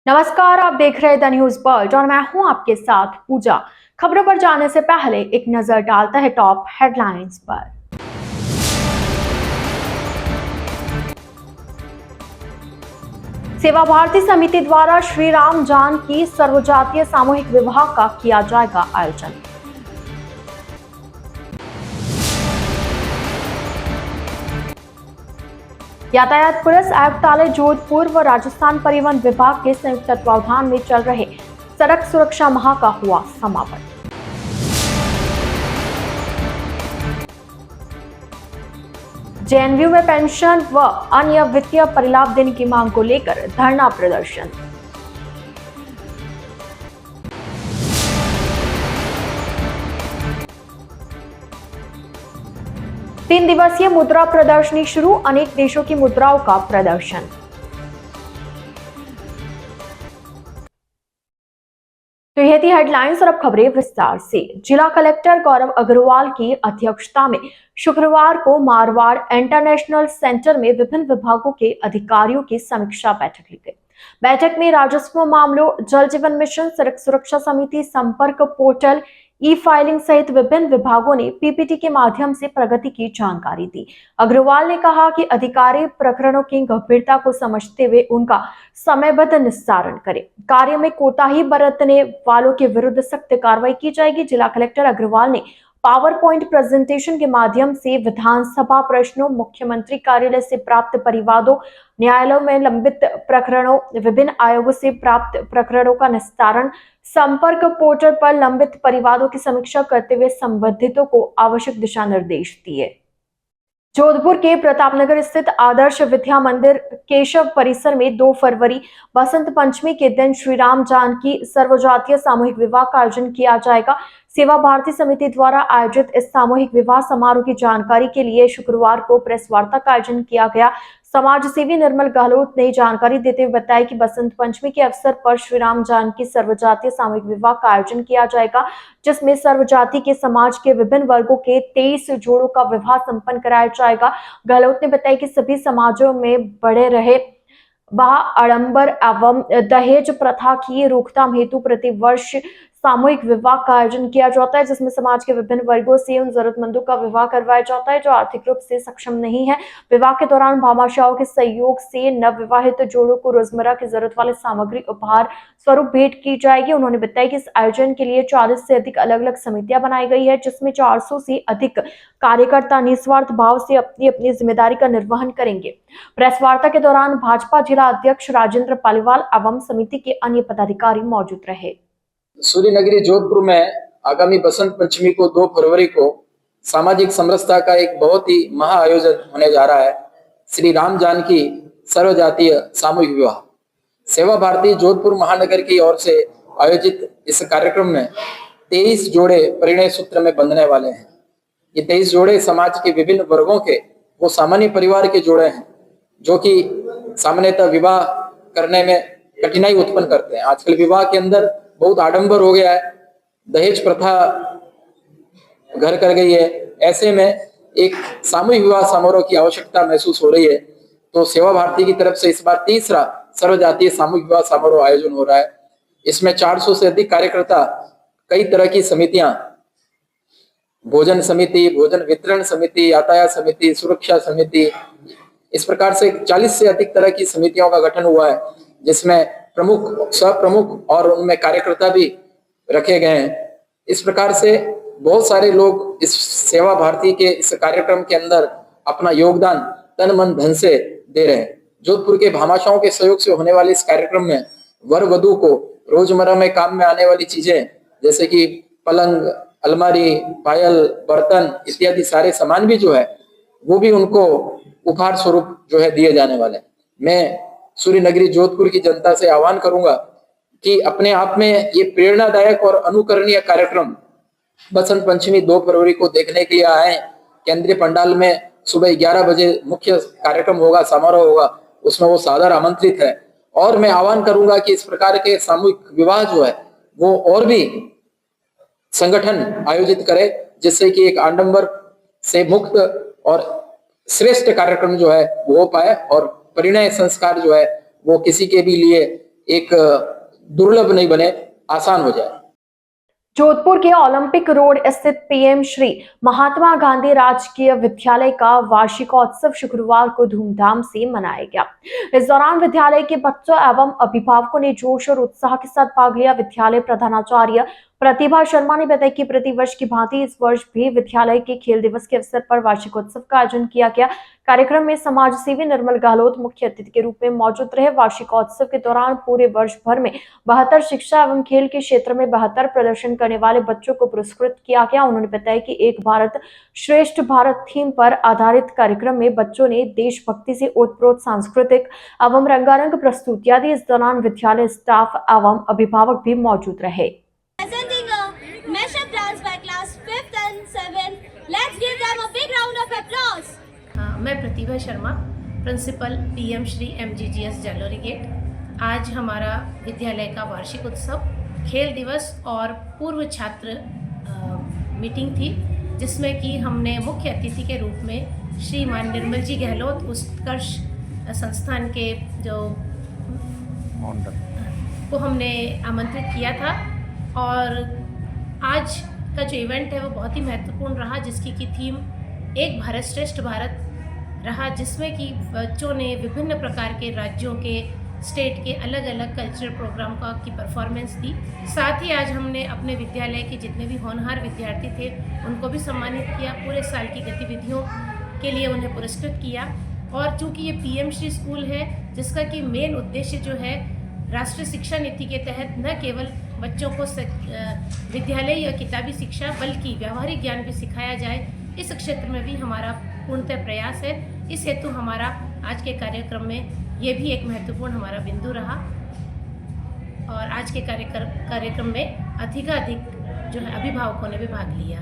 नमस्कार, आप देख रहे हैं द न्यूज वर्ल्ड और मैं हूं आपके साथ पूजा। खबरों पर जाने से पहले एक नजर डालता है टॉप हेडलाइंस पर। सेवा भारती समिति द्वारा श्री राम जानकी सर्वजातीय सामूहिक विवाह का किया जाएगा आयोजन। यातायात पुलिस आयुक्तालय जोधपुर व राजस्थान परिवहन विभाग के संयुक्त तत्वावधान में चल रहे सड़क सुरक्षा माह का हुआ समापन। जेएनयू में पेंशन व अन्य वित्तीय परिलाभ देने की मांग को लेकर धरना प्रदर्शन। तीन दिवसीय मुद्रा प्रदर्शनी शुरू, अनेक देशों की मुद्राओं का प्रदर्शन। तो ये थी हेडलाइंस और अब खबरें विस्तार से। जिला कलेक्टर गौरव अग्रवाल की अध्यक्षता में शुक्रवार को मारवाड़ इंटरनेशनल सेंटर में विभिन्न विभागों के अधिकारियों की समीक्षा बैठक ली गई। बैठक में राजस्व मामलों, जल जीवन मिशन, सड़क सुरक्षा समिति, संपर्क पोर्टल, ई फाइलिंग सहित विभिन्न विभागों ने पीपीटी के माध्यम से प्रगति की जानकारी दी। अग्रवाल ने कहा कि अधिकारी प्रकरणों की गंभीरता को समझते हुए उनका समयबद्ध निस्तारण करें। कार्य में कोताही बरतने वालों के विरुद्ध सख्त कार्रवाई की जाएगी। जिला कलेक्टर अग्रवाल ने पावर पॉइंट प्रेजेंटेशन के माध्यम से विधानसभा प्रश्नों, मुख्यमंत्री कार्यालय से प्राप्त परिवादों, न्यायालयों में लंबित प्रकरणों, विभिन्न आयोगों से प्राप्त प्रकरणों का निस्तारण, संपर्क पोर्टल पर लंबित परिवादों की समीक्षा करते हुए संबंधितों को आवश्यक दिशा निर्देश दिए। जोधपुर के प्रतापनगर स्थित आदर्श विद्या मंदिर केशव परिसर में 2 फरवरी बसंत पंचमी के दिन श्री राम जानकी सर्वजातीय सामूहिक विवाह का आयोजन किया जाएगा। सेवा भारती समिति द्वारा आयोजित इस सामूहिक विवाह समारोह की जानकारी के लिए शुक्रवार को प्रेस वार्ता का आयोजन किया गया। समाज सेवी निर्मल गहलोत ने जानकारी देते हुए बताया कि बसंत पंचमी के अवसर पर श्री राम जानकी सर्वजातीय सामूहिक विवाह का आयोजन किया जाएगा, जिसमें सर्वजाति के समाज के विभिन्न वर्गों के 23 जोड़ों का विवाह संपन्न कराया जाएगा। गहलोत ने बताया कि सभी समाजों में बढ़े रहे आडंबर एवं दहेज प्रथा की रोकथाम हेतु प्रतिवर्ष सामूहिक विवाह का आयोजन किया जाता है, जिसमें समाज के विभिन्न वर्गों से उन जरूरतमंदों का विवाह करवाया जाता है जो आर्थिक रूप से सक्षम नहीं है। विवाह के दौरान भामाशाहों के सहयोग से नवविवाहित जोड़ों को रोजमर्रा की जरूरत वाली सामग्री उपहार स्वरूप भेंट की जाएगी। उन्होंने बताया कि इस आयोजन के लिए 40 से अधिक अलग अलग समितियां बनाई गई है, जिसमें 400 से अधिक कार्यकर्ता निस्वार्थ भाव से अपनी अपनी जिम्मेदारी का निर्वहन करेंगे। प्रेस वार्ता के दौरान भाजपा जिला अध्यक्ष राजेंद्र पालीवाल एवं समिति के अन्य पदाधिकारी मौजूद रहे। सूर्यनगरी जोधपुर में आगामी बसंत पंचमी को 2 फरवरी को सामाजिक समरसता का एक बहुत ही महा आयोजन होने जा रहा है। श्री राम जानकी सर्वजातीय सामूहिक विवाह सेवा भारती जोधपुर महानगर की ओर से आयोजित इस कार्यक्रम में 23 जोड़े परिणय सूत्र में बंधने वाले हैं। ये 23 जोड़े समाज के विभिन्न वर्गों के वो सामान्य परिवार के जोड़े हैं जो कि सामान्यतः विवाह करने में कठिनाई उत्पन्न करते हैं। आजकल विवाह के अंदर बहुत आडंबर हो गया है, दहेज प्रथा घर कर गई है। ऐसे में एक सामूहिक विवाह समारोह की आवश्यकता महसूस हो रही है, तो सेवा भारती की तरफ से इस बार तीसरा सर्वजातीय सामूहिक विवाह समारोह आयोजन हो रहा है। इसमें 400 से अधिक कार्यकर्ता, कई तरह की समितियां, भोजन समिति, भोजन वितरण समिति, यातायात समिति, सुरक्षा समिति, इस प्रकार से 40 से अधिक तरह की समितियों का गठन हुआ है, जिसमें प्रमुख, सह-प्रमुख और उनमें कार्यकर्ता भी रखे गए हैं। इस प्रकार से बहुत सारे लोग इस सेवा भारती के इस कार्यक्रम के अंदर अपना योगदान तन मन धन से दे रहे हैं। जोधपुर के भामाशाहों के सहयोग से होने वाले इस कार्यक्रम में वर वधु को रोजमर्रा में काम में आने वाली चीजें जैसे कि पलंग, अलमारी, पायल, बर्तन इत्यादि सारे सामान भी जो है वो भी उनको उपहार स्वरूप जो है दिए जाने वाले हैं। मैं सूर्यनगरी जोधपुर की जनता से आह्वान करूंगा कि अपने आप में ये प्रेरणादायक और अनुकरणीय कार्यक्रम बसंत पंचमी 2 फरवरी को देखने के लिए आए। केंद्रीय पंडाल में सुबह 11 बजे मुख्य कार्यक्रम होगा, समारोह होगा, उसमें वो सादर आमंत्रित है। और मैं आह्वान करूंगा कि इस प्रकार के सामूहिक विवाह जो है वो और भी संगठन आयोजित करे, जिससे कि एक आडंबर से मुक्त और श्रेष्ठ कार्यक्रम जो है वो हो पाए और परिणय संस्कार जो है वो किसी के भी लिए एक दुर्लभ नहीं बने, आसान हो जाए। जोधपुर के ओलंपिक रोड स्थित पीएम श्री महात्मा गांधी राजकीय विद्यालय का वार्षिकोत्सव शुक्रवार को धूमधाम से मनाया गया। इस दौरान विद्यालय के बच्चों एवं अभिभावकों ने जोश और उत्साह के साथ भाग लिया। विद्यालय प्रधानाचार्य प्रतिभा शर्मा ने बताया कि प्रतिवर्ष की भांति इस वर्ष भी विद्यालय के खेल दिवस के अवसर पर वार्षिकोत्सव का आयोजन किया गया। कार्यक्रम में समाज सेवी निर्मल गहलोत मुख्य अतिथि के रूप में मौजूद रहे। वार्षिकोत्सव के दौरान पूरे वर्ष भर में 72 शिक्षा एवं खेल के क्षेत्र में 72 प्रदर्शन करने वाले बच्चों को पुरस्कृत किया गया। उन्होंने बताया कि एक भारत श्रेष्ठ भारत थीम पर आधारित कार्यक्रम में बच्चों ने देशभक्ति से ओतप्रोत सांस्कृतिक एवं रंगारंग प्रस्तुतियां दी। इस दौरान विद्यालय स्टाफ एवं अभिभावक भी मौजूद रहे। Presenting a mashup dance by class 5th and 7th. Let's give them a big round of applause. मैं Pratibha Sharma, principal PM Shri MGGS Jalori gate. आज हमारा विद्यालय का वार्षिक उत्सव, खेल दिवस और पूर्व छात्र मीटिंग थी, जिसमें कि हमने मुख्य अतिथि के रूप में श्रीमान निर्मल जी गहलोत उत्कर्ष संस्थान के जो को हमने आमंत्रित किया था। और आज का जो इवेंट है वो बहुत ही महत्वपूर्ण रहा, जिसकी की थीम एक भारत श्रेष्ठ भारत रहा, जिसमें कि बच्चों ने विभिन्न प्रकार के राज्यों के स्टेट के अलग अलग कल्चरल प्रोग्राम की परफॉर्मेंस दी। साथ ही आज हमने अपने विद्यालय के जितने भी होनहार विद्यार्थी थे उनको भी सम्मानित किया। पूरे साल की गतिविधियों के लिए उन्हें पुरस्कृत किया। और चूँकि ये पीएम श्री स्कूल है, जिसका कि मेन उद्देश्य जो है राष्ट्रीय शिक्षा नीति के तहत न केवल बच्चों को विद्यालय या किताबी शिक्षा बल्कि व्यावहारिक ज्ञान भी सिखाया जाए, इस क्षेत्र में भी हमारा पूर्णतः प्रयास है। इस हेतु हमारा आज के कार्यक्रम में ये भी एक महत्वपूर्ण हमारा बिंदु रहा। और आज के कार्यक्रम में अधिकाधिक जो है अभिभावकों ने भी भाग लिया।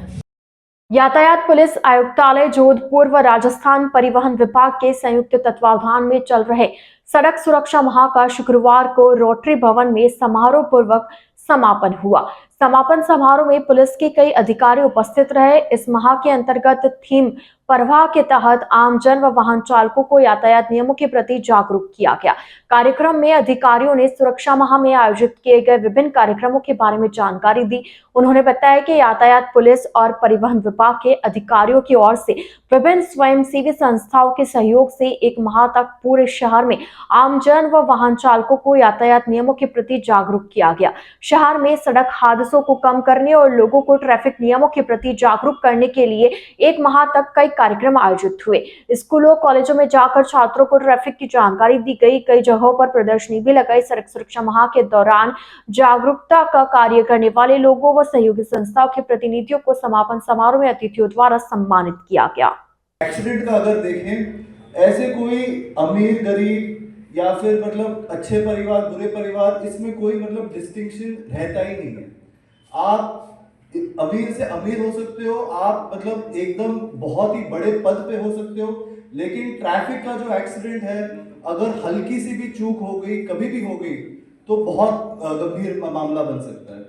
यातायात पुलिस आयुक्तालय जोधपुर व राजस्थान परिवहन विभाग के संयुक्त तत्वावधान में चल रहे सड़क सुरक्षा माह का शुक्रवार को रोटरी भवन में समारोह पूर्वक समापन हुआ। समापन समारोह में पुलिस के कई अधिकारी उपस्थित रहे। इस माह के अंतर्गत थीम प्रवाह के तहत आमजन व वाहन चालकों को यातायात नियमों के प्रति जागरूक किया गया। कार्यक्रम में अधिकारियों ने सुरक्षा माह में आयोजित किए गए विभिन्न कार्यक्रमों के बारे में जानकारी दी। उन्होंने बताया कि यातायात पुलिस और परिवहन विभाग के अधिकारियों की ओर से विभिन्न स्वयंसेवी संस्थाओं के सहयोग से एक माह तक पूरे शहर में आमजन व वाहन चालकों को यातायात नियमों के प्रति जागरूक किया गया। शहर में सड़क हादसों को कम करने और लोगों को ट्रैफिक नियमों के प्रति जागरूक करने के लिए एक माह तक कई कार्यक्रम आयोजित हुए। स्कूलों कॉलेजों में जाकर छात्रों को ट्रैफिक की जानकारी दी गई। कई जगहों पर प्रदर्शनी भी लगाई। सड़क सुरक्षा माह के दौरान जागरूकता का कार्य करने वाले लोगों व सहयोगी संस्थाओं के प्रतिनिधियों को समापन समारोह में अतिथियों द्वारा सम्मानित किया गया। एक्सीडेंट का अगर देखें, ऐसे कोई अमीर गरीब या फिर मतलब अच्छे परिवार बुरे परिवार, इसमें कोई मतलब डिस्टिंक्शन रहता ही नहीं है। आप अमीर से अमीर हो सकते हो, आप मतलब एकदम बहुत ही बड़े पद पे हो सकते हो, लेकिन ट्रैफिक का जो एक्सीडेंट है, अगर हल्की सी भी चूक हो गई, कभी भी हो गई, तो बहुत गंभीर मामला बन सकता है।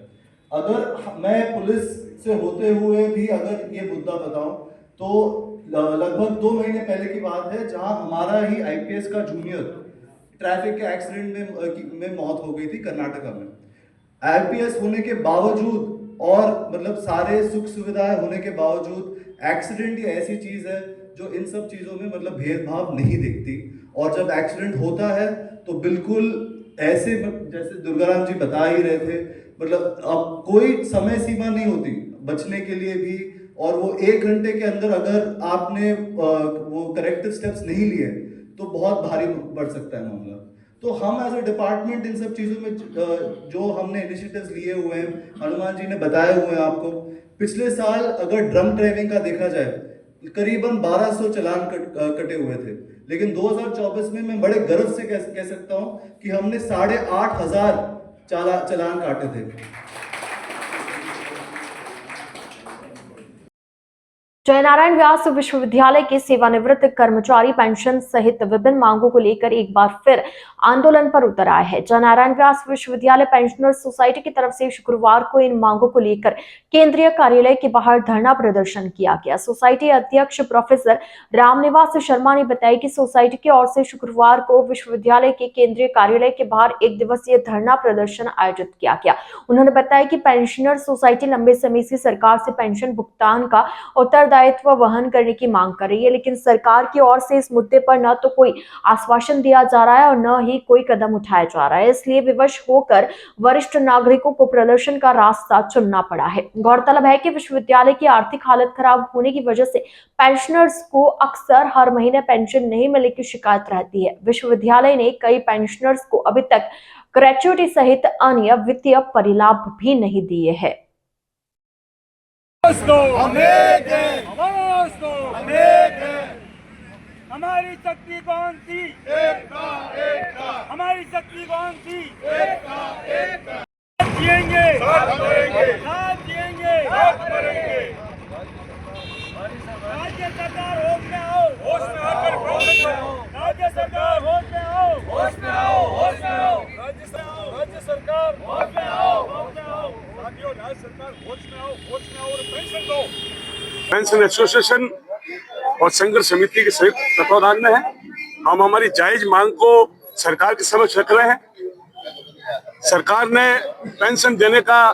अगर मैं पुलिस से होते हुए भी अगर ये मुद्दा बताऊं, तो लगभग 2 महीने पहले की बात है, जहां हमारा ही IPS का जूनियर ट्रैफिक के एक्सीडेंट में मौत हो गई थी कर्नाटका में। IPS होने के बावजूद और मतलब सारे सुख सुविधाएं होने के बावजूद एक्सीडेंट ही ऐसी चीज है जो इन सब चीजों में मतलब भेदभाव नहीं दिखती। और जब एक्सीडेंट होता है तो बिल्कुल ऐसे जैसे दुर्गाराम जी बता ही रहे थे, मतलब अब कोई समय सीमा नहीं होती बचने के लिए भी। और वो 1 घंटे के अंदर अगर आपने वो करेक्टिव स्टेप्स नहीं लिए तो बहुत भारी बढ़ सकता है मामला। तो हम एज अ डिपार्टमेंट इन सब चीज़ों में जो हमने इनिशिएटिव्स लिए हुए हैं, हनुमान जी ने बताए हुए हैं आपको। पिछले साल अगर ड्रंक ड्राइविंग का देखा जाए, करीबन 1200 चालान कटे हुए थे, लेकिन 2024 में मैं बड़े गर्व से कह सकता हूं कि हमने 8500 चालान काटे थे। जयनारायण व्यास विश्वविद्यालय के सेवानिवृत्त कर्मचारी पेंशन सहित विभिन्न मांगों को लेकर एक बार फिर आंदोलन पर उतर आए हैं। जयनारायण व्यास विश्वविद्यालय पेंशनर्स सोसाइटी की तरफ से शुक्रवार को इन मांगों को लेकर केंद्रीय कार्यालय के बाहर धरना प्रदर्शन किया गया। सोसाइटी अध्यक्ष प्रोफेसर रामनिवास शर्मा ने बताया कि सोसाइटी की ओर से शुक्रवार को विश्वविद्यालय के केंद्रीय कार्यालय के बाहर एक दिवसीय धरना प्रदर्शन आयोजित किया गया। उन्होंने बताया कि पेंशनर सोसाइटी लंबे समय से सरकार से पेंशन भुगतान का उत्तरदायित्व वहन करने की मांग कर रही है, लेकिन सरकार की ओर से इस मुद्दे पर न तो कोई आश्वासन दिया जा रहा है और न ही कोई कदम उठाया जा रहा है। इसलिए विवश होकर वरिष्ठ नागरिकों को प्रदर्शन का रास्ता चुनना पड़ा है। गौरतलब है कि विश्वविद्यालय की आर्थिक हालत खराब होने की वजह से पेंशनर्स को अक्सर हर महीने पेंशन नहीं मिलने की शिकायत रहती है। विश्वविद्यालय ने कई पेंशनर्स को अभी तक ग्रेच्युटी सहित अन्य वित्तीय परिलाभ भी नहीं दिए हैं। हमारी शक्ति कौन सी? हमारी शक्ति कौन सी? जिएंगे, साथ जिएंगे। राज्य सरकार होश में आओ, होश में आकर राज्य सरकार होश में आओ, होश में आओ, होश में आओ। राज्य सरकार होश में आओ, होश में आओ। साथियों, राज्य सरकार होश में आओ, होश में आओ और पेंशन दो। पेंशन एसोसिएशन और संघर्ष समिति के संयुक्त तत्वाधान में है। हम हमारी जायज मांग को सरकार के समक्ष रख रहे हैं। सरकार ने पेंशन देने का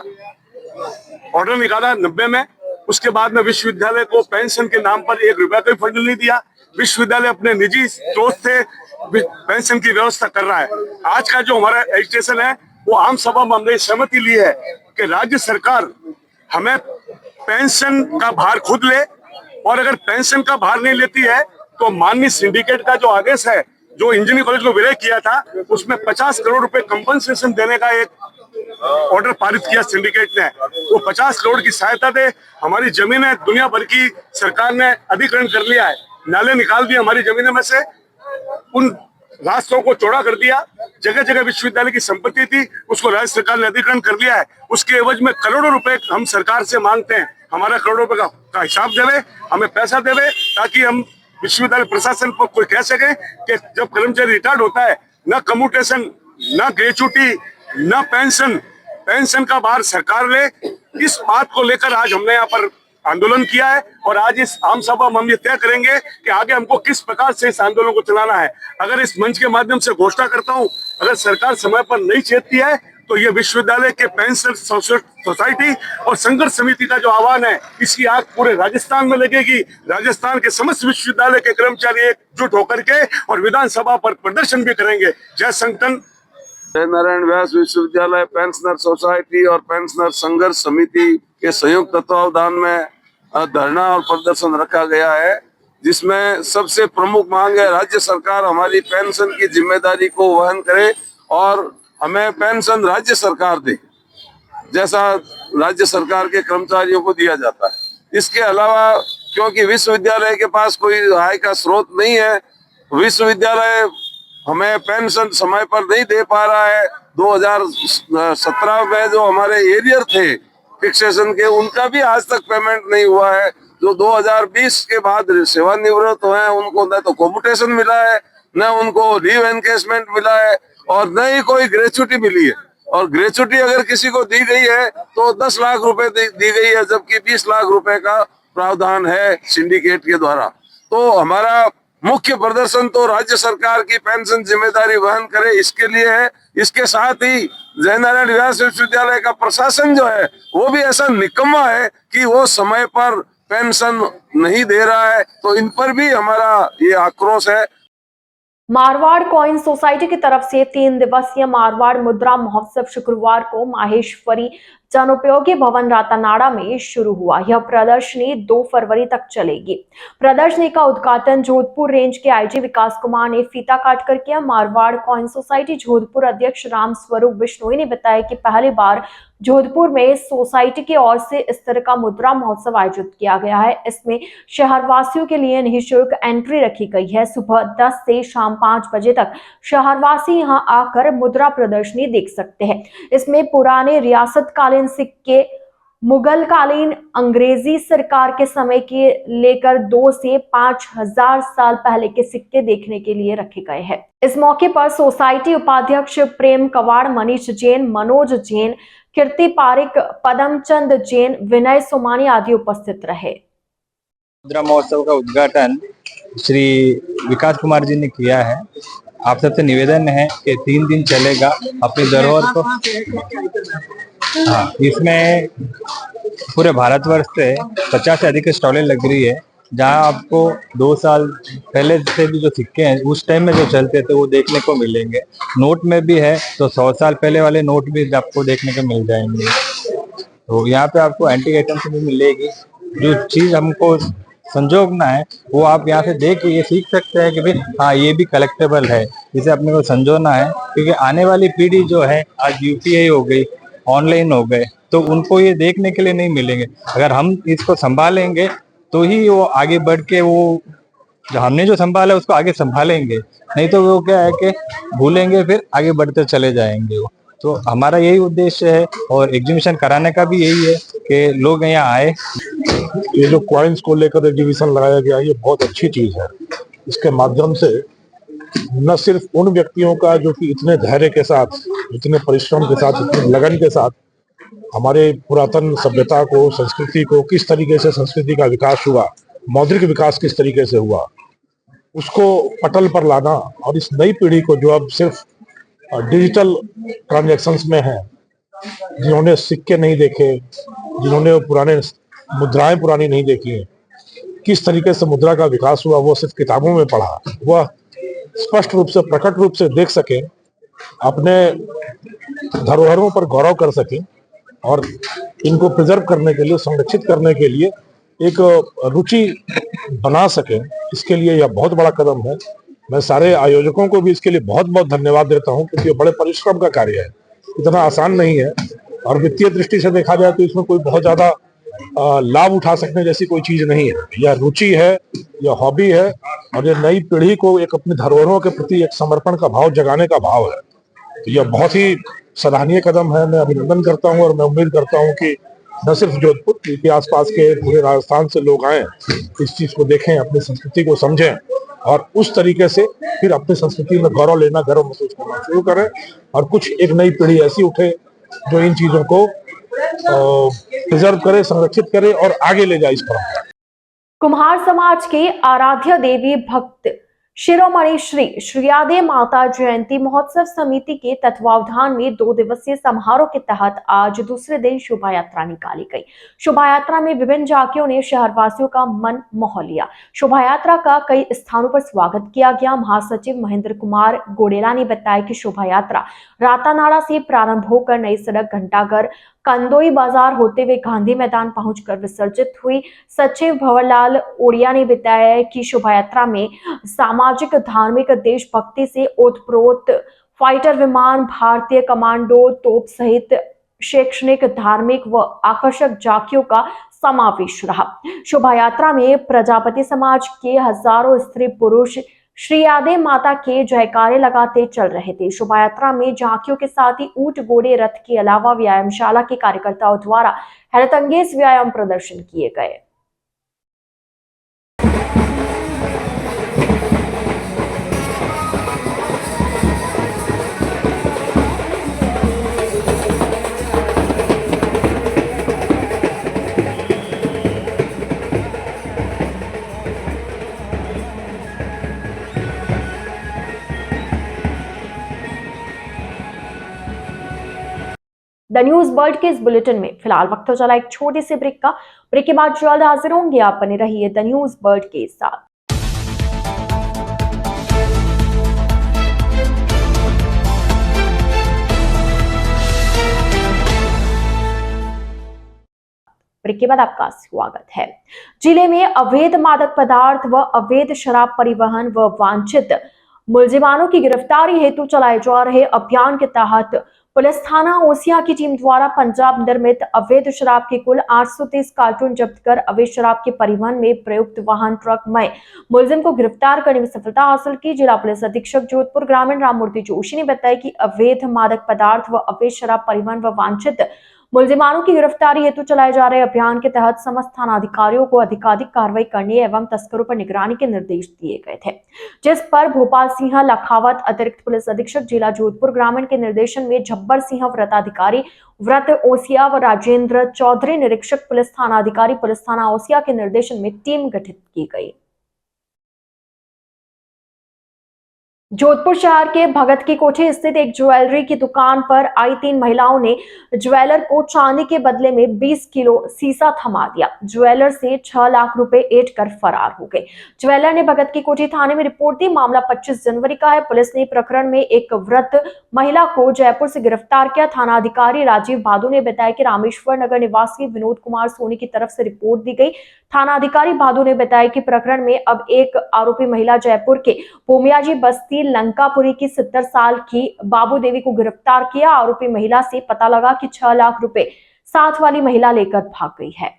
ऑर्डर निकाला 90 में, उसके बाद में विश्वविद्यालय को पेंशन के नाम पर 1 रुपया का फंड नहीं दिया। विश्वविद्यालय अपने निजी स्रोत से पेंशन की व्यवस्था कर रहा है। आज का जो हमारा एजिटेशन है वो आम सभा में हमने सहमति ली है कि राज्य सरकार हमें पेंशन का भार खुद ले, और अगर पेंशन का भार नहीं लेती है तो माननीय सिंडिकेट का जो आदेश है, जो इंजीनियरिंग कॉलेज को विलय किया था, उसमें 50 करोड़ रुपए कंपनसेशन देने का एक ऑर्डर पारित किया सिंडिकेट ने। वो 50 करोड़ की सहायता दे। हमारी जमीनें दुनिया भर की सरकार ने अधिग्रहण कर लिया है, नाले निकाल दिए हमारी जमीनों में से, उन रास्तों को चौड़ा कर दिया। जगह जगह विश्वविद्यालय की संपत्ति थी, उसको राज्य सरकार ने अधिग्रहण कर लिया है। उसके एवज में करोड़ों रुपए हम सरकार से मांगते हैं। हमारा करोड़ों रुपए का हिसाब देवे, हमें पैसा देवे, ताकि हम विश्वविद्यालय प्रशासन को कोई कह सके कि जब कर्मचारी रिटायर्ड होता है, न कम्यूटेशन, न ग्रेच्युटी, न पेंशन का भार सरकार ले। इस बात को लेकर आज हमने यहाँ पर आंदोलन किया है, और आज इस आम सभा में हम ये तय करेंगे कि आगे हमको किस प्रकार से इस आंदोलन को चलाना है। अगर इस मंच के माध्यम से घोषणा करता हूँ, अगर सरकार समय पर नहीं चेतती है तो ये विश्वविद्यालय के पेंशन सोसाइटी और संघर्ष समिति का जो आह्वान है, इसकी आग पूरे राजस्थान में लगेगी। राजस्थान के समस्त विश्वविद्यालय के कर्मचारी एकजुट होकर के और विधानसभा पर प्रदर्शन भी करेंगे। जय संगठन। जयनारायण व्यास विश्वविद्यालय पेंशनर सोसाइटी और पेंशनर संघर्ष समिति के संयुक्त तत्वावधान में धरना और प्रदर्शन रखा गया है, जिसमें सबसे प्रमुख मांग है राज्य सरकार हमारी पेंशन की जिम्मेदारी को वहन करे और हमें पेंशन राज्य सरकार दे, जैसा राज्य सरकार के कर्मचारियों को दिया जाता है। इसके अलावा क्योंकि विश्वविद्यालय के पास कोई आय का स्रोत नहीं है, विश्वविद्यालय हमें पेंशन समय पर नहीं दे पा रहा है। 2017 में जो हमारे एरियर थे फिक्सेशन के, उनका भी आज तक पेमेंट नहीं हुआ है। जो 2020 के बाद सेवानिवृत्त हुए हैं, उनको न तो कॉम्पुटेशन मिला है, न उनको लीव एनकेसमेंट मिला है, और न ही कोई ग्रेच्युटी मिली है। और ग्रेच्युटी अगर किसी को दी गई है तो 10 लाख रुपए दी गई है, जबकि 20 लाख रुपए का प्रावधान है सिंडिकेट के द्वारा। तो हमारा मुख्य प्रदर्शन तो राज्य सरकार की पेंशन जिम्मेदारी वहन करे, इसके लिए है। इसके साथ ही जयनारायण व्यास विश्वविद्यालय का प्रशासन जो है वो भी ऐसा निकम्मा है कि वो समय पर पेंशन नहीं दे रहा है, तो इन पर भी हमारा ये आक्रोश है। मारवाड़ कॉइन सोसाइटी की तरफ से 3 दिवसीय मारवाड़ मुद्रा महोत्सव शुक्रवार को माहेश्वरी जनोपयोगी भवन रातानाड़ा में शुरू हुआ। यह प्रदर्शनी 2 फरवरी तक चलेगी। प्रदर्शनी का उद्घाटन जोधपुर रेंज के आईजी विकास कुमार ने फीता काटकर किया। मारवाड़ कॉइन सोसाइटी जोधपुर अध्यक्ष राम स्वरूप बिश्नोई ने बताया कि पहली बार जोधपुर में सोसाइटी की ओर से इस तरह का मुद्रा महोत्सव आयोजित किया गया है। इसमें शहरवासियों के लिए निःशुल्क एंट्री रखी गई है। सुबह 10 से शाम 5 बजे तक शहरवासी यहां आकर मुद्रा प्रदर्शनी देख सकते हैं। इसमें पुराने रियासतकालीन सिक्के, मुगल कालीन अंग्रेजी सरकार के समय के लेकर 2 से 5,000 साल पहले के सिक्के देखने के लिए रखे गए हैं। इस मौके पर सोसाइटी उपाध्यक्ष प्रेम कवाड़, मनीष जैन, मनोज जैन, कीर्ति पारिक, पदमचंद जैन, विनय सोमानी आदि उपस्थित रहे। मुद्रा महोत्सव का उद्घाटन श्री विकास कुमार जी ने किया है। आप सबसे निवेदन है कि 3 दिन चलेगा अपनी धरोहर को। हाँ, इसमें पूरे भारतवर्ष से 50 से अधिक स्टॉलें लग रही है, जहां आपको 2 साल पहले से भी जो सिक्के हैं उस टाइम में जो चलते थे वो देखने को मिलेंगे। नोट में भी है तो 100 साल पहले वाले नोट भी आपको देखने को मिल जाएंगे। तो यहाँ पे आपको एंटीक आइटम्स भी मिलेगी। जो चीज हमको संजोगना है वो आप यहाँ से देख के ये सीख सकते हैं कि भाई हाँ ये भी कलेक्टेबल है, इसे अपने को संजोना है। क्योंकि आने वाली पीढ़ी जो है आज यूपीआई हो गई, ऑनलाइन हो गए, तो उनको ये देखने के लिए नहीं मिलेंगे। अगर हम इसको संभालेंगे तो ही वो आगे बढ़ के वो जो हमने जो संभाला है उसको आगे संभालेंगे, नहीं तो वो क्या है कि भूलेंगे, फिर आगे बढ़ते चले जाएंगे वो। तो हमारा यही उद्देश्य है और एग्जीबिशन कराने का भी यही है कि लोग यहाँ आए। ये जो कॉइन्स को लेकर एग्जीबिशन लगाया गया ये बहुत अच्छी चीज है। इसके माध्यम से न सिर्फ उन व्यक्तियों का जो कि इतने धैर्य के साथ, इतने परिश्रम के साथ, इतने लगन के साथ हमारे पुरातन सभ्यता को, संस्कृति को, किस तरीके से संस्कृति का विकास हुआ, मौद्रिक विकास किस तरीके से हुआ, उसको पटल पर लाना। और इस नई पीढ़ी को जो अब सिर्फ डिजिटल ट्रांजैक्शंस में है, जिन्होंने सिक्के नहीं देखे, जिन्होंने पुराने मुद्राएं पुरानी नहीं देखी हैं, किस तरीके से मुद्रा का विकास हुआ वो सिर्फ किताबों में पढ़ा, वह स्पष्ट रूप से, प्रकट रूप से देख सके, अपने धरोहरों पर गौरव कर सके और इनको प्रिजर्व करने के लिए, संरक्षित करने के लिए एक रुचि बना सके। इसके लिए यह बहुत बड़ा कदम है। मैं सारे आयोजकों को भी इसके लिए बहुत बहुत धन्यवाद देता हूं, क्योंकि ये बड़े परिश्रम का कार्य है, इतना आसान नहीं है। और वित्तीय दृष्टि से देखा जाए तो इसमें कोई बहुत ज्यादा लाभ उठा सकने जैसी कोई चीज नहीं है। यह रुचि है, यह हॉबी है और यह नई पीढ़ी को एक अपनी धरोहरों के प्रति एक समर्पण का भाव जगाने का भाव है। तो यह बहुत ही सराहनीय कदम है। मैं अभिनंदन करता हूं और मैं उम्मीद करता हूं कि न सिर्फ जोधपुर के आसपास के पूरे राजस्थान से लोग आए, इस चीज को देखें, अपनी संस्कृति को समझें और उस तरीके से फिर अपनी संस्कृति में गौरव लेना, गर्व महसूस करना शुरू करें। और कुछ एक नई पीढ़ी ऐसी उठे जो इन चीजों को प्रिजर्व करे, संरक्षित करे और आगे ले जाए इस परंपरा। कुम्हार समाज के आराध्य देवी भक्त शिरोमणि श्री श्रीयादे माता जयंती महोत्सव समिति के तत्वावधान में 2 दिवसीय समारोह के तहत आज दूसरे दिन शोभा यात्रा निकाली गई। शोभा यात्रा में विभिन्न झांकियों ने शहरवासियों का मन मोह लिया। शोभा यात्रा का कई स्थानों पर स्वागत किया गया। महासचिव महेंद्र कुमार गोडेला ने बताया कि शोभा यात्रा रातानाड़ा से प्रारंभ होकर नई सड़क घंटाघर कंदोई बाजार होते हुए गांधी मैदान पहुंचकर विसर्जित हुई। सचिव भंवरलाल ओडिया ने बताया कि शोभा यात्रा में सामाजिक, धार्मिक, देशभक्ति से ओतप्रोत फाइटर विमान, भारतीय कमांडो, तोप सहित शैक्षणिक, धार्मिक व आकर्षक झांकियों का समावेश रहा। शोभा यात्रा में प्रजापति समाज के हजारों स्त्री पुरुष श्रीयादे माता के जयकारे लगाते चल रहे थे। शोभा यात्रा में झांकियों के साथ ही ऊंट, घोड़े, रथ के अलावा व्यायामशाला के कार्यकर्ताओं द्वारा हैरतअंगेज व्यायाम प्रदर्शन किए गए। द न्यूज वर्ल्ड के इस बुलेटिन में फिलहाल वक्त हो चला एक छोटी सी ब्रेक का। ब्रेक के बाद जल्द हाजिर होंगे। आप बने रहिए द न्यूज वर्ल्ड के साथ। ब्रेक के बाद आपका स्वागत है। जिले में अवैध मादक पदार्थ व अवैध शराब परिवहन व वांछित मुलजिमानों की गिरफ्तारी हेतु चलाए जा रहे अभियान के तहत पुलिस थाना ओसिया की टीम द्वारा पंजाब निर्मित अवैध शराब के कुल 830 कार्टून जब्त कर अवैध शराब के परिवहन में प्रयुक्त वाहन ट्रक में मुलजिम को गिरफ्तार करने में सफलता हासिल की। जिला पुलिस अधीक्षक जोधपुर ग्रामीण राममूर्ति जोशी ने बताया कि अवैध मादक पदार्थ व अवैध शराब परिवहन व वांछित मुलजिमानों की गिरफ्तारी हेतु चलाए जा रहे अभियान के तहत समस्त थानाधिकारियों को अधिकाधिक कार्रवाई करने एवं तस्करों पर निगरानी के निर्देश दिए गए थे, जिस पर भोपाल सिंह लखावत अतिरिक्त पुलिस अधीक्षक जिला जोधपुर ग्रामीण के निर्देशन में झब्बर सिंह व्रताधिकारी व्रत ओसिया व राजेंद्र चौधरी निरीक्षक पुलिस थाना अधिकारी पुलिस थाना ओसिया के निर्देशन में टीम गठित की गई। जोधपुर शहर के भगत की कोठी स्थित एक ज्वेलरी की दुकान पर आई 3 महिलाओं ने ज्वेलर को चांदी के बदले में 20 किलो सीसा थमा दिया। ज्वेलर से 6 लाख रुपए ऐंठ कर फरार हो गए। ज्वेलर ने भगत की कोठी थाने में रिपोर्ट दी। मामला 25 जनवरी का है। पुलिस ने प्रकरण में एक व्रत महिला को जयपुर से गिरफ्तार किया। थाना अधिकारी राजीव भादु ने बताया कि रामेश्वर नगर निवासी विनोद कुमार सोनी की तरफ से रिपोर्ट दी गई। थाना अधिकारी भादु ने बताया कि प्रकरण में अब एक आरोपी महिला जयपुर के भूमियाजी बस्ती लंकापुरी की 70 साल की बाबू देवी को गिरफ्तार किया। आरोपी महिला से पता लगा कि 6 लाख रुपए साथ वाली महिला लेकर भाग गई है।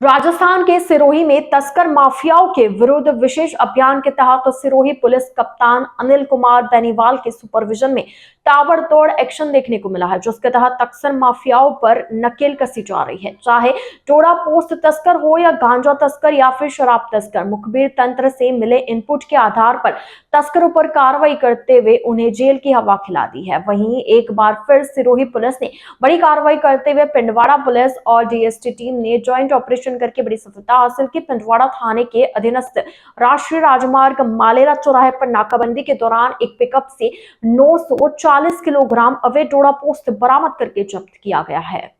राजस्थान के सिरोही में तस्कर माफियाओं के विरुद्ध विशेष अभियान के तहत सिरोही पुलिस कप्तान अनिल कुमार बेनीवाल के सुपरविजन में ताबड़तोड़ एक्शन देखने को मिला है, जिसके तहत तस्कर माफियाओं पर नकेल कसी जा रही है। चाहे टोड़ा पोस्ट तस्कर हो या गांजा तस्कर या फिर शराब तस्कर, मुखबिर तंत्र से मिले इनपुट के आधार पर तस्करों पर कार्रवाई करते हुए उन्हें जेल की हवा खिला दी है। वहीं एक बार फिर सिरोही पुलिस ने बड़ी कार्रवाई करते हुए पिंडवाड़ा पुलिस और डीएसटी टीम ने ज्वाइंट ऑपरेशन करके बड़ी सफलता हासिल की। पिंडवाड़ा थाने के अधीनस्थ राष्ट्रीय राजमार्ग मालेरा चौराहे पर नाकाबंदी के दौरान एक पिकअप से 940 किलोग्राम अवैध डोडा पोस्त बरामद करके जब्त किया गया है।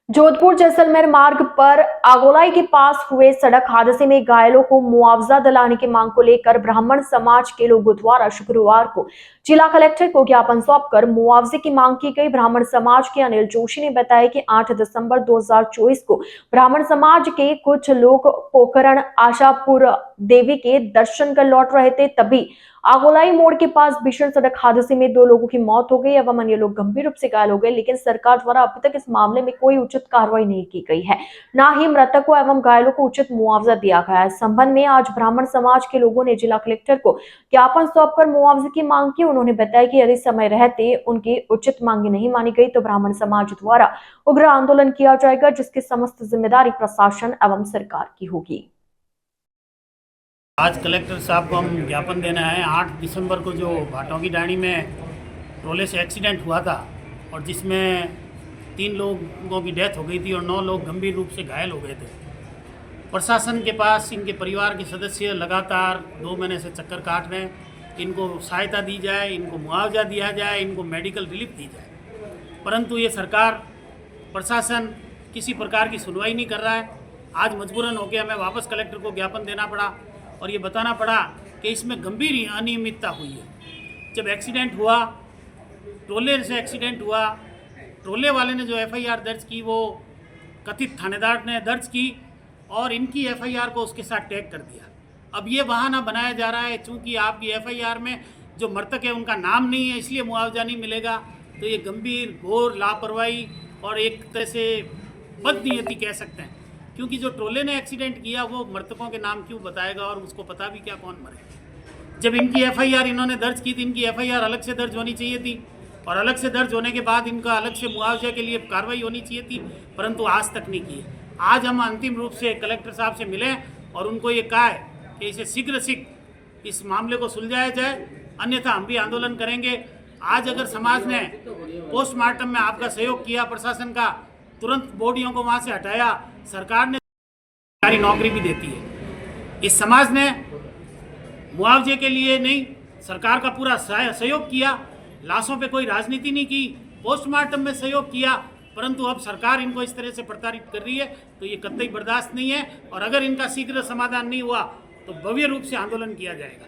जोधपुर जैसलमेर मार्ग पर आगोलाई के पास हुए सड़क हादसे में घायलों को मुआवजा दिलाने की मांग को लेकर ब्राह्मण समाज के लोगों द्वारा शुक्रवार को जिला कलेक्टर को ज्ञापन सौंपकर मुआवजे की मांग की गई। ब्राह्मण समाज के अनिल जोशी ने बताया कि 8 दिसंबर 2024 को ब्राह्मण समाज के कुछ लोग पोखरण आशापुर देवी के दर्शन कर लौट रहे थे, तभी आगोलाई मोड़ के पास भीषण सड़क हादसे में 2 लोगों की मौत हो गई एवं अन्य लोग गंभीर रूप से घायल हो गए, लेकिन सरकार द्वारा अभी तक इस मामले में कोई उचित कार्रवाई नहीं की गई है, न ही मृतकों एवं घायलों को उचित मुआवजा दिया गया है। इस संबंध में आज ब्राह्मण समाज के लोगों ने जिला कलेक्टर को ज्ञापन सौंपकर मुआवजे की मांग की। उन्होंने बताया कि यदि समय रहते उनकी उचित मांगे नहीं मानी गई तो ब्राह्मण समाज द्वारा उग्र आंदोलन किया जाएगा, जिसकी समस्त जिम्मेदारी प्रशासन एवं सरकार की होगी। आज कलेक्टर साहब को हम ज्ञापन देना है। 8 दिसंबर को जो भाटों की डाणी में ट्रोले से एक्सीडेंट हुआ था और जिसमें 3 लोगों की डेथ हो गई थी और 9 लोग गंभीर रूप से घायल हो गए थे। प्रशासन के पास इनके परिवार के सदस्य लगातार 2 महीने से चक्कर काट रहे हैं। इनको सहायता दी जाए, इनको मुआवजा दिया जाए, इनको मेडिकल रिलीफ दी जाए, परंतु ये सरकार प्रशासन किसी प्रकार की सुनवाई नहीं कर रहा है। आज मजबूरन होकर हमें वापस कलेक्टर को ज्ञापन देना पड़ा और ये बताना पड़ा कि इसमें गंभीर अनियमितता हुई है। जब एक्सीडेंट हुआ, ट्रोले से एक्सीडेंट हुआ, ट्रोले वाले ने जो एफआईआर दर्ज की वो कथित थानेदार ने दर्ज की और इनकी एफआईआर को उसके साथ टैग कर दिया। अब ये बहाना बनाया जा रहा है चूंकि आपकी एफआईआर में जो मृतक है उनका नाम नहीं है इसलिए मुआवजा नहीं मिलेगा, तो ये गंभीर घोर लापरवाही और एक तरह से बदनीयती कह सकते हैं, क्योंकि जो ट्रोले ने एक्सीडेंट किया वो मृतकों के नाम क्यों बताएगा और उसको पता भी क्या कौन मरे। जब इनकी एफआईआर इन्होंने दर्ज की थी, इनकी एफआईआर अलग से दर्ज होनी चाहिए थी और अलग से दर्ज होने के बाद इनका अलग से मुआवजे के लिए कार्रवाई होनी चाहिए थी, परंतु आज तक नहीं की है। आज हम अंतिम रूप से कलेक्टर साहब से मिले और उनको ये कहा है कि इसे शीघ्र इस मामले को सुलझाया जाए, अन्यथा हम भी आंदोलन करेंगे। आज अगर समाज ने पोस्टमार्टम में आपका सहयोग किया, प्रशासन का तुरंत बॉडियों को वहाँ से हटाया, सरकार ने सरकारी नौकरी भी देती है। इस समाज ने मुआवजे के लिए नहीं, सरकार का पूरा सहयोग किया, लाशों पे कोई राजनीति नहीं की, पोस्टमार्टम में सहयोग किया, परंतु अब सरकार इनको इस तरह से प्रताड़ित कर रही है, तो ये कतई बर्दाश्त नहीं है और अगर इनका शीघ्र समाधान नहीं हुआ तो भव्य रूप से आंदोलन किया जाएगा।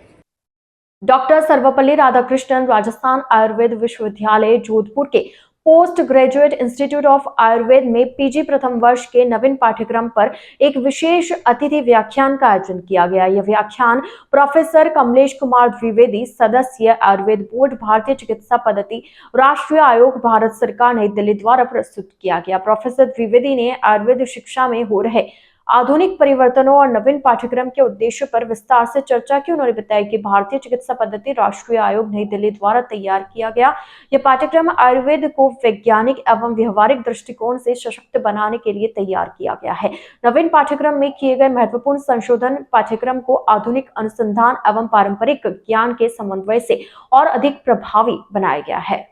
डॉक्टर सर्वपल्ली राधाकृष्णन राजस्थान आयुर्वेद विश्वविद्यालय जोधपुर के post graduate institute of Ayurveda में पीजी प्रथम वर्ष के नवीन पाठ्यक्रम पर एक विशेष अतिथि व्याख्यान का आयोजन किया गया। यह व्याख्यान प्रोफेसर कमलेश कुमार द्विवेदी, सदस्य आयुर्वेद बोर्ड, भारतीय चिकित्सा पद्धति राष्ट्रीय आयोग, भारत सरकार, नई दिल्ली द्वारा प्रस्तुत किया गया। प्रोफेसर द्विवेदी ने आयुर्वेद शिक्षा में हो रहे आधुनिक परिवर्तनों और नवीन पाठ्यक्रम के उद्देश्य पर विस्तार से चर्चा की। उन्होंने बताया कि भारतीय चिकित्सा पद्धति राष्ट्रीय आयोग नई दिल्ली द्वारा तैयार किया गया यह पाठ्यक्रम आयुर्वेद को वैज्ञानिक एवं व्यवहारिक दृष्टिकोण से सशक्त बनाने के लिए तैयार किया गया है। नवीन पाठ्यक्रम में किए गए महत्वपूर्ण संशोधन पाठ्यक्रम को आधुनिक अनुसंधान एवं पारंपरिक ज्ञान के समन्वय से और अधिक प्रभावी बनाया गया है।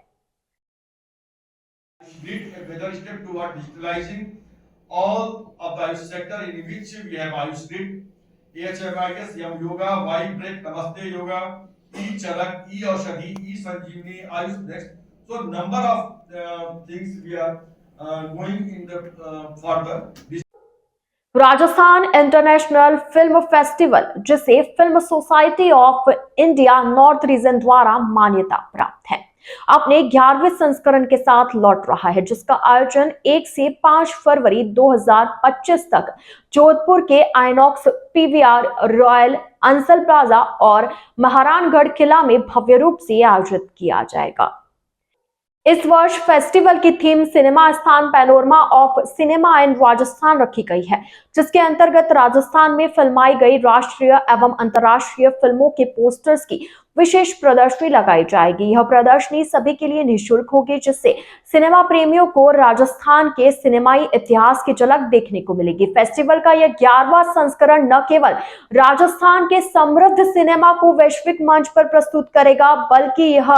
Need a better step toward digitalizing all of the Ayush sector, in which we have Ayush Grid, AHMIS, Yam Yoga, Y Break, Namaste Yoga, E-Chalak, E-Aushadhi, E-Sanjeevani, Ayush Next. So number of things we are going in the further. Rajasthan international film festival, जिसे film society of India north region द्वारा मान्यता प्राप्त है, अपने 11वें संस्करण के साथ लौट रहा है, जिसका आयोजन 1 से 5 फरवरी 2025 तक जोधपुर के INOX PVR, royal Ansal plaza और महारानगढ़ किला में भव्य रूप से आयोजित किया जाएगा। इस वर्ष फेस्टिवल की थीम सिनेमा स्थान पैनोरमा ऑफ सिनेमा इन राजस्थान रखी गई है, जिसके अंतर्गत राजस्थान में फिल्माई गई राष्ट्रीय एवं अंतर्राष्ट्रीय फिल्मों के पोस्टर्स की विशेष प्रदर्शनी लगाई जाएगी। यह प्रदर्शनी सभी के लिए निःशुल्क होगी, जिससे सिनेमा प्रेमियों को राजस्थान के सिनेमाई इतिहास की झलक देखने को मिलेगी। फेस्टिवल का यह 11वां संस्करण न केवल राजस्थान के समृद्ध सिनेमा को वैश्विक मंच पर प्रस्तुत करेगा, बल्कि यह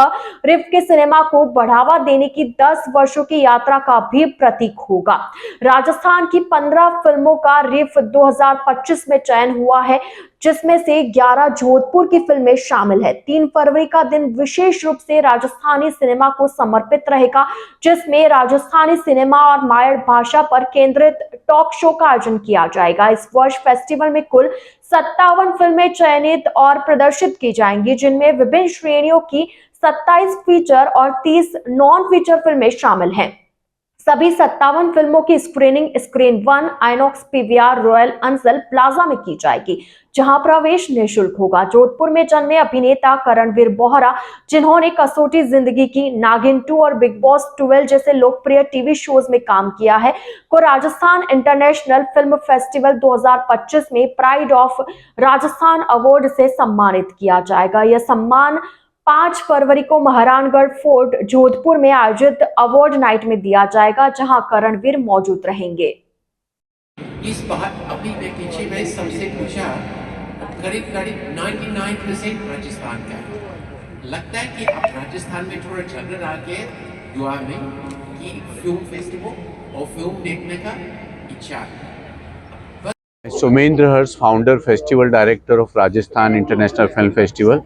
रिफ के सिनेमा को बढ़ावा देने की 10 वर्षों की यात्रा का भी प्रतीक होगा। राजस्थान की 15 फिल्मों का रिफ 2025 में चयन हुआ है, जिसमें से 11 जोधपुर की फिल्में शामिल है। 3 फरवरी का दिन विशेष रूप से राजस्थानी सिनेमा को समर्पित रहेगा, जिसमें राजस्थानी सिनेमा और मायड़ भाषा पर केंद्रित टॉक शो का आयोजन किया जाएगा। इस वर्ष फेस्टिवल में कुल 57 फिल्में चयनित और प्रदर्शित की जाएंगी, जिनमें विभिन्न श्रेणियों की 27 फीचर और 30 नॉन फीचर फिल्में शामिल हैं। सभी 57 फिल्मों की screening screen 1 INOX PVR royal Ansal plaza में की जाएगी, जहां प्रवेश निःशुल्क होगा। जोधपुर में जन्मे अभिनेता करणवीर बोहरा, जिन्होंने कसौटी जिंदगी की, नागिन 2 और बिग बॉस 12 जैसे लोकप्रिय टीवी शोज में काम किया है, को राजस्थान इंटरनेशनल फिल्म फेस्टिवल 2025 में प्राइड ऑफ राजस्थान अवार्ड से सम्मानित किया जाएगा। यह सम्मान 5 फरवरी को महारानगढ़ फोर्ट जोधपुर में आयोजित अवार्ड नाइट में दिया जाएगा, जहां करणवीर मौजूद रहेंगे। इस बार अभी मैं पीछे में सबसे पूछा, करीब 99% राजस्थान का है। लगता है कि आप राजस्थान में थोड़ा झगड़ आ गए युवा में कि फिल्म फेस्टिवल और फिल्म देखने का इच्छा है। Sumendra Harsh, founder festival director of Rajasthan international film festival.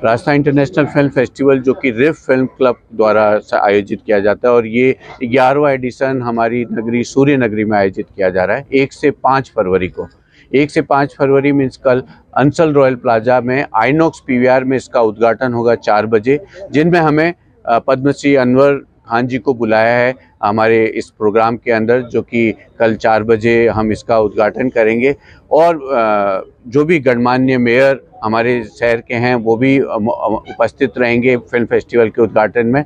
Rajasthan international film festival जो कि रिफ फिल्म क्लब द्वारा आयोजित किया जाता है, और ये 11वां एडिशन हमारी नगरी सूर्य नगरी में आयोजित किया जा रहा है 1 से 5 फरवरी को। 1 से 5 फरवरी मीन्स कल अंसल रॉयल प्लाजा में आइनॉक्स पीवीआर में इसका उद्घाटन होगा 4 बजे, जिनमें हमें पद्मश्री अनवर खान जी को बुलाया है हमारे इस प्रोग्राम के अंदर, जो कि कल 4 बजे हम इसका उद्घाटन करेंगे। और जो भी गणमान्य मेयर हमारे शहर के हैं वो भी उपस्थित रहेंगे फिल्म फेस्टिवल के उद्घाटन में।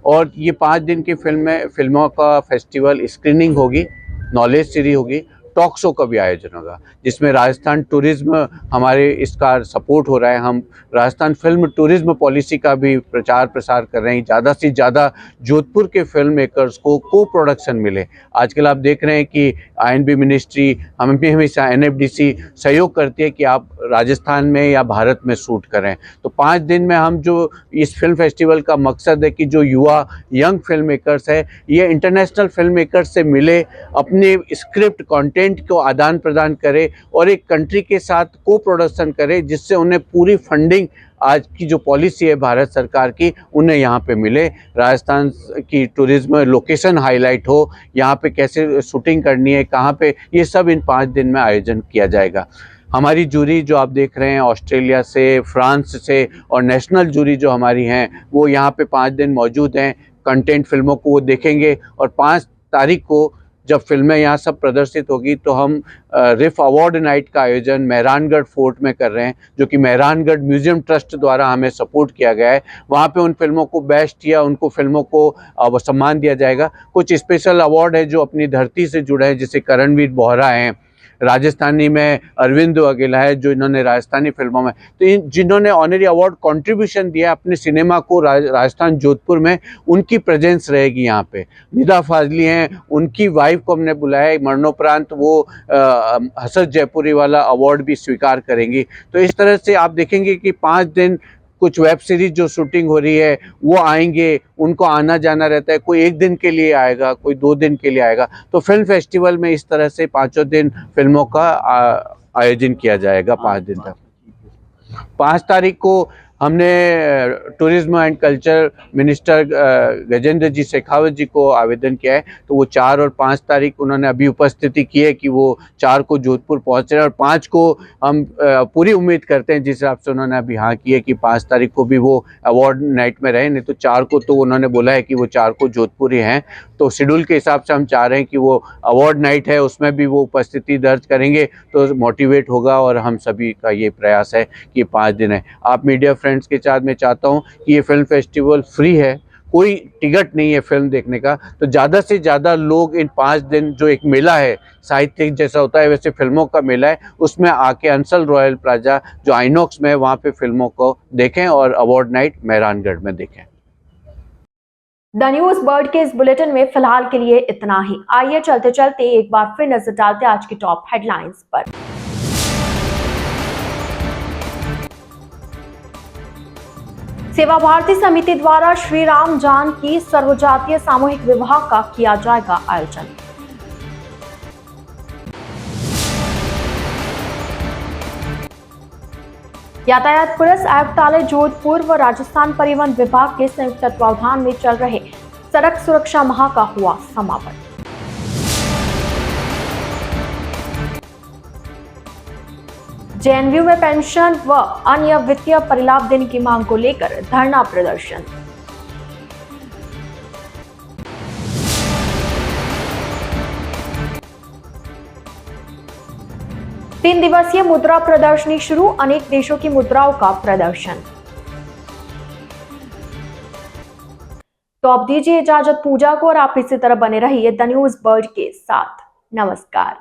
और ये 5 दिन की फिल्मों का फेस्टिवल, स्क्रीनिंग होगी, नॉलेज सीरीज होगी, टॉक शो का भी आयोजन होगा, जिसमें राजस्थान टूरिज्म हमारे इसका सपोर्ट हो रहा है। हम राजस्थान फिल्म टूरिज्म पॉलिसी का भी प्रचार प्रसार कर रहे हैं, ज़्यादा से ज़्यादा जोधपुर के फिल्म मेकर्स को को प्रोडक्शन मिले। आजकल आप देख रहे हैं कि आईएनबी मिनिस्ट्री हमेशा एनएफडीसी सहयोग करती है कि आप राजस्थान में या भारत में शूट करें। तो 5 दिन में हम जो इस फिल्म फेस्टिवल का मकसद है कि जो युवा यंग फिल्म मेकर्स है ये इंटरनेशनल फिल्म मेकर्स से मिले, अपने स्क्रिप्ट कंटेंट को आदान प्रदान करे और एक कंट्री के साथ को प्रोडक्शन करे, जिससे उन्हें पूरी फंडिंग आज की जो पॉलिसी है भारत सरकार की उन्हें यहाँ पे मिले। राजस्थान की टूरिज्म लोकेशन हाईलाइट हो, यहाँ पे कैसे शूटिंग करनी है, कहाँ पे, ये सब इन 5 दिन में आयोजन किया जाएगा। हमारी जूरी जो आप देख रहे हैं ऑस्ट्रेलिया से, फ्रांस से, और नेशनल जूरी जो हमारी हैं वो यहाँ पे 5 दिन मौजूद हैं। कंटेंट फिल्मों को वो देखेंगे और 5 तारीख को जब फिल्में यहाँ सब प्रदर्शित होगी तो हम रिफ अवार्ड नाइट का आयोजन मेहरानगढ़ फोर्ट में कर रहे हैं, जो कि मेहरानगढ़ म्यूजियम ट्रस्ट द्वारा हमें सपोर्ट किया गया है। वहाँ पे उन फिल्मों को बेस्ट या उनको फिल्मों को सम्मान दिया जाएगा। कुछ स्पेशल अवार्ड है जो अपनी धरती से जुड़े हैं, जैसे करणवीर बोहरा हैं, राजस्थानी में अरविंद वाघेला है जो इन्होंने राजस्थानी फिल्मों में, तो जिन्होंने ऑनरी अवार्ड कंट्रीब्यूशन दिया अपने सिनेमा को राजस्थान जोधपुर में, उनकी प्रेजेंस रहेगी यहाँ पे। निदा फाजली हैं, उनकी वाइफ को हमने बुलाया है, मरणोपरांत वो हसरत जयपुरी वाला अवार्ड भी स्वीकार करेंगी। तो इस तरह से आप देखेंगे कि 5 दिन कुछ वेब सीरीज जो शूटिंग हो रही है वो आएंगे, उनको आना जाना रहता है, कोई 1 दिन के लिए आएगा, कोई 2 दिन के लिए आएगा। तो फिल्म फेस्टिवल में इस तरह से 5 दिन फिल्मों का आयोजन किया जाएगा 5 दिन तक। 5 तारीख को हमने tourism and culture minister Gajendra ji Shekhawat ji को आवेदन किया है, तो वो 4 और 5 तारीख उन्होंने अभी उपस्थिति की है कि वो 4 को जोधपुर पहुंच रहे हैं और 5 को हम पूरी उम्मीद करते हैं, जिस हिसाब से उन्होंने अभी हाँ की है कि 5 तारीख को भी वो अवार्ड नाइट में रहे, नहीं तो 4 को तो उन्होंने बोला है कि वो 4 को जोधपुर ही हैं। तो शेड्यूल के हिसाब से हम चाह रहे हैं कि वो अवार्ड नाइट है उसमें भी वो उपस्थिति दर्ज करेंगे, तो मोटिवेट होगा। और हम सभी का ये प्रयास है कि 5 दिन है। आप मीडिया फ्रेंड्स के साथ मैं चाहता हूँ कि ये फिल्म फेस्टिवल फ्री है, कोई टिकट नहीं है फिल्म देखने का, तो ज़्यादा से ज़्यादा लोग इन 5 दिन जो एक मेला है, साहित्य जैसा होता है वैसे फिल्मों का मेला है, उसमें आके अंसल रॉयल प्लाजा जो आइनॉक्स में है वहाँ पे फिल्मों को देखें और अवार्ड नाइट मेहरानगढ़ में देखें। द न्यूज बर्ड के इस बुलेटिन में फिलहाल के लिए इतना ही। आइए चलते चलते एक बार फिर नजर डालते आज की टॉप हेडलाइंस पर। सेवा भारती समिति द्वारा श्री राम जानकी सर्वजातीय सामूहिक विवाह का किया जाएगा आयोजन। यातायात पुलिस आयुक्तालय जोधपुर व राजस्थान परिवहन विभाग के संयुक्त तत्वावधान में चल रहे सड़क सुरक्षा माह का हुआ समापन। जेएनयू में पेंशन व अन्य वित्तीय परिलाभ देने की मांग को लेकर धरना प्रदर्शन। तीन दिवसीय मुद्रा प्रदर्शनी शुरू, अनेक देशों की मुद्राओं का प्रदर्शन। तो अब दीजिए इजाजत पूजा को और आप इसी तरह बने रहिए द न्यूज बर्ड के साथ। नमस्कार।